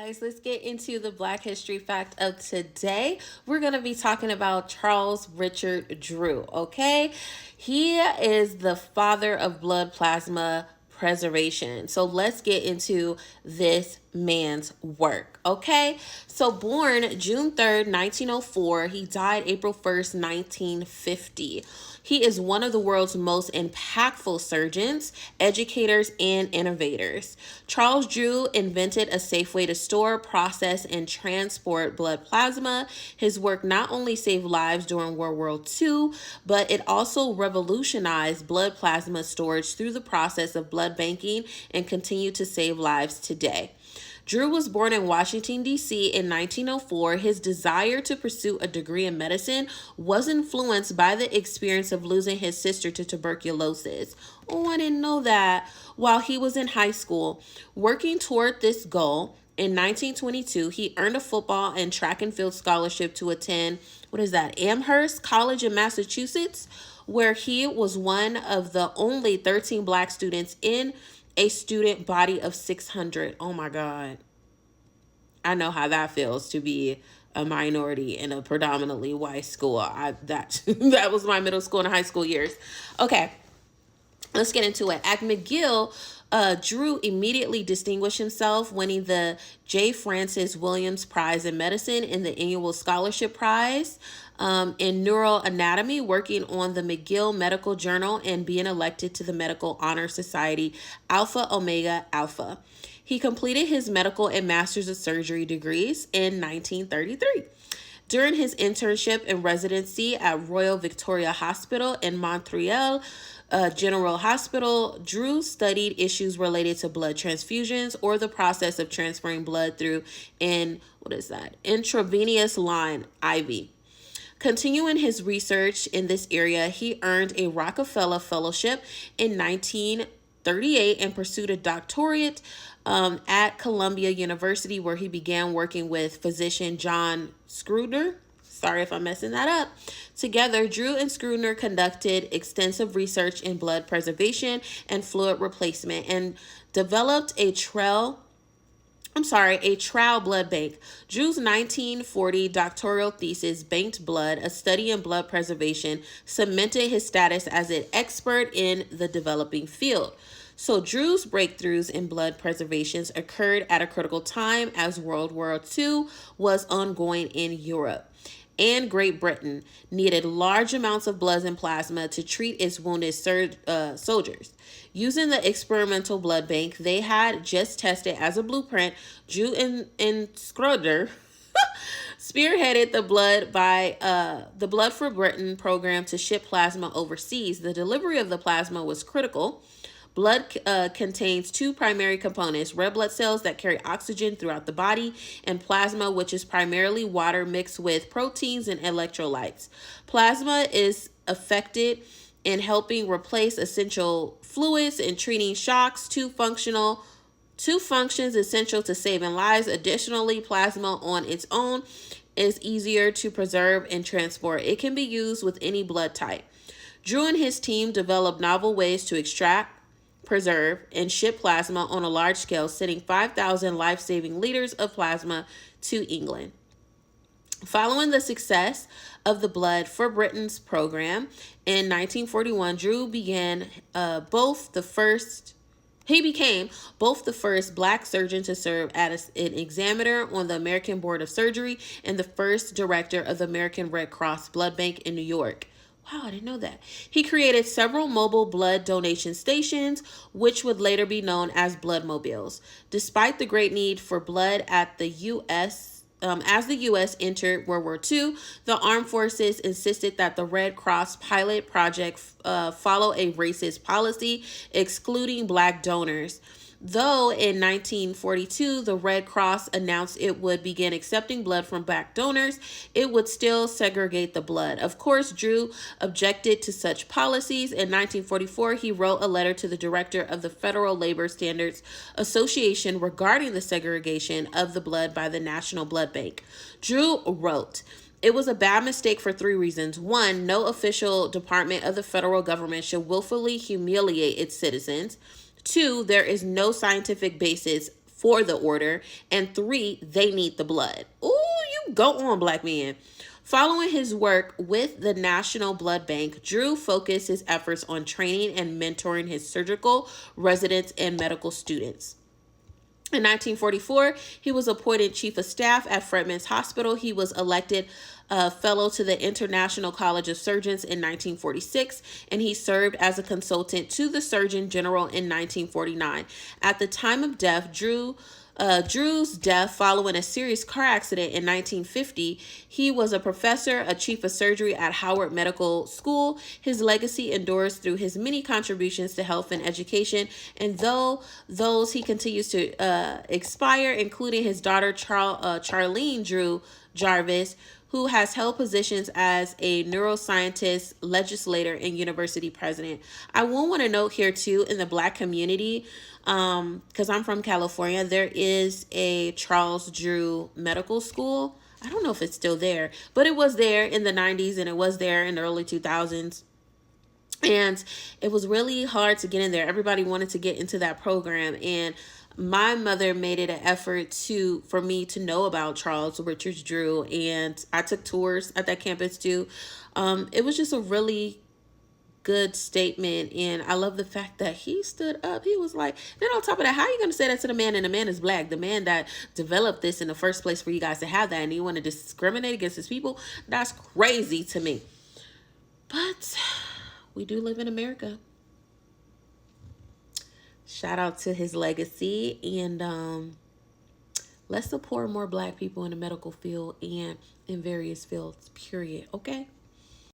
guys, let's get into the Black History fact of today. We're going to be talking about Charles Richard Drew, okay? He is the father of blood plasma preservation. So let's get into this man's work, okay? So born June 3rd, 1904, he died April 1st, 1950. He is one of the world's most impactful surgeons, educators, and innovators. Charles Drew invented a safe way to store, process, and transport blood plasma. His work not only saved lives during World War II, but it also revolutionized blood plasma storage through the process of blood banking and continued to save lives today. Drew was born in Washington, D.C. in 1904. His desire to pursue a degree in medicine was influenced by the experience of losing his sister to tuberculosis. Oh, I didn't know that. While he was in high school, working toward this goal, in 1922, he earned a football and track and field scholarship to attend, Amherst College in Massachusetts, where he was one of the only 13 black students in a student body of 600. Oh my God. I know how that feels to be a minority in a predominantly white school. That was my middle school and high school years. Okay, let's get into it. At McGill, Drew immediately distinguished himself, winning the J. Francis Williams Prize in Medicine and the annual Scholarship Prize in Neural Anatomy, working on the McGill Medical Journal, and being elected to the Medical Honor Society Alpha Omega Alpha. He completed his medical and master's of surgery degrees in 1933. During his internship and residency at Royal Victoria Hospital in Montreal General Hospital, Drew studied issues related to blood transfusions or the process of transferring blood through intravenous line IV. Continuing his research in this area, he earned a Rockefeller Fellowship in 1938 and pursued a doctorate at Columbia University, where he began working with physician John Scribner. Sorry if I'm messing that up. Together, Drew and Scribner conducted extensive research in blood preservation and fluid replacement and developed a trial blood bank. Drew's 1940 doctoral thesis, Banked Blood, a study in blood preservation, cemented his status as an expert in the developing field. So Drew's breakthroughs in blood preservations occurred at a critical time as World War II was ongoing in Europe, and Great Britain needed large amounts of blood and plasma to treat its wounded soldiers. Using the experimental blood bank they had just tested as a blueprint, Drew and Schroeder spearheaded the Blood for Britain program to ship plasma overseas. The delivery of the plasma was critical. Blood contains two primary components: red blood cells that carry oxygen throughout the body, and plasma, which is primarily water mixed with proteins and electrolytes. Plasma is effective in helping replace essential fluids and treating shocks, two functions essential to saving lives. Additionally, plasma on its own is easier to preserve and transport. It can be used with any blood type. Drew and his team developed novel ways to extract, preserve, and ship plasma on a large scale, sending 5,000 life-saving liters of plasma to England. Following the success of the Blood for Britain's program in 1941, Drew became both the first black surgeon to serve as an examiner on the American Board of Surgery and the first director of the American Red Cross Blood Bank in New York. Wow, I didn't know that. He created several mobile blood donation stations, which would later be known as bloodmobiles. Despite the great need for blood at the U.S., as the U.S. entered World War II, the armed forces insisted that the Red Cross pilot project follow a racist policy, excluding black donors. Though in 1942, the Red Cross announced it would begin accepting blood from black donors, it would still segregate the blood. Of course, Drew objected to such policies. In 1944, he wrote a letter to the director of the Federal Labor Standards Association regarding the segregation of the blood by the National Blood Bank. Drew wrote, "It was a bad mistake for three reasons. One, no official department of the federal government should willfully humiliate its citizens. Two, there is no scientific basis for the order, and 3, they need the blood. Ooh, you go on, black men. Following his work with the National Blood Bank, Drew focused his efforts on training and mentoring his surgical residents and medical students. In 1944, he was appointed chief of staff at Fredman's Hospital. He was elected a fellow to the International College of Surgeons in 1946, and he served as a consultant to the Surgeon General in 1949. At the time of death, Drew's death following a serious car accident in 1950. He was a professor, a chief of surgery at Howard Medical School. His legacy endures through his many contributions to health and education, and though those he continues to expire, including his daughter Charlene Drew Jarvis, who has held positions as a neuroscientist, legislator, and university president. I will want to note here too, in the black community, because I'm from California, there is a Charles Drew Medical School. I don't know if it's still there, but it was there in the 90s and it was there in the early 2000s. And it was really hard to get in there. Everybody wanted to get into that program, and my mother made it an effort for me to know about Charles Richard Drew, and I took tours at that campus too. It was just a really good statement, and I love the fact that he stood up. He was like, then on top of that, how are you going to say that to the man, and the man is black, the man that developed this in the first place for you guys to have that, and you want to discriminate against his people? That's crazy to me. But we do live in America. Shout out to his legacy, and let's support more black people in the medical field and in various fields, period. Okay?